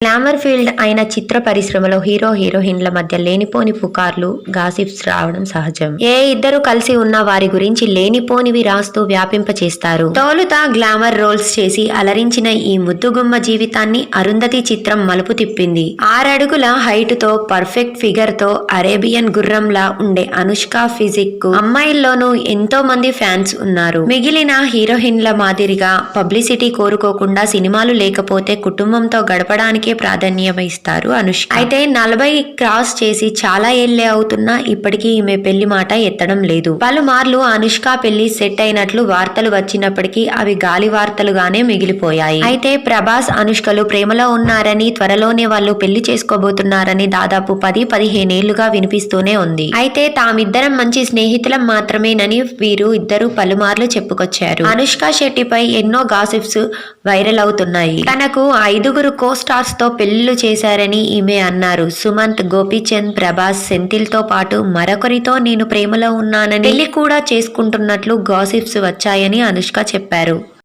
Glamour field అయిన చిత్ర పరిశ్రమలో hero హీరోయిన్ల మధ్య లేనిపోని పుకార్లు గాసిప్స్ రావడం సహజం. ఇద్దరు కలిసి ఉన్న వారి గురించి లేనిపోనివి రాస్తూ వ్యాపింపచేస్తారు. తొలుత గ్లామర్ రోల్స్ చేసి అలరించిన ఈ ముద్దుగుమ్మ జీవితాన్ని అరుంధతి చిత్రం మలుపు తిప్పింది. 6 అడుగుల హైట్ తో పర్ఫెక్ట్ ఫిగర్ తో అరేబియన్ గుర్రంలా ఉండే అనుష్క ఫిజిక్ కు అమ్మాయిల్లోనూ ఎంతో మంది ఫ్యాన్స్ ఉన్నారు. మిగిలిన హీరోయిన్ల మాదిరిగా పబ్లిసిటీ కోరుకోకుండా సినిమాలు లేకపోతే కుటుంబంతో గడపడానికి ప్రాధాన్యం ఇస్తారు అనుష్క. అయితే 40 క్రాస్ చేసి చాలా ఏళ్లే అవుతున్నా ఇప్పటికీ ఈమె పెళ్లి మాట ఎత్తడం లేదు. పలుమార్లు అనుష్క పెళ్లి సెట్ అయినట్లు వార్తలు వచ్చినప్పటికీ అవి గాలి వార్తలుగానే మిగిలిపోయాయి. అయితే ప్రభాస్ అనుష్కలు ప్రేమలో ఉన్నారని, త్వరలోనే వాళ్ళు పెళ్లి చేసుకోబోతున్నారని దాదాపు 10-15 ఏళ్లుగా వినిపిస్తూనే ఉంది. అయితే తామిద్దరం మంచి స్నేహితులం మాత్రమేనని వీరు ఇద్దరు పలుమార్లు చెప్పుకొచ్చారు. అనుష్క శెట్టిపై ఎన్నో గాసిప్స్ వైరల్ అవుతున్నాయి. తనకు 5 కో స్టార్స్ తో పెళ్లిళ్లు చేశారని ఈమె అన్నారు. సుమంత్, గోపీచంద్, ప్రభాస్, సెంథిల్ తో పాటు మరొకరితో నేను ప్రేమలో ఉన్నానని, పెళ్లి కూడా చేసుకుంటున్నట్లు గాసిప్స్ వచ్చాయని అనుష్క చెప్పారు.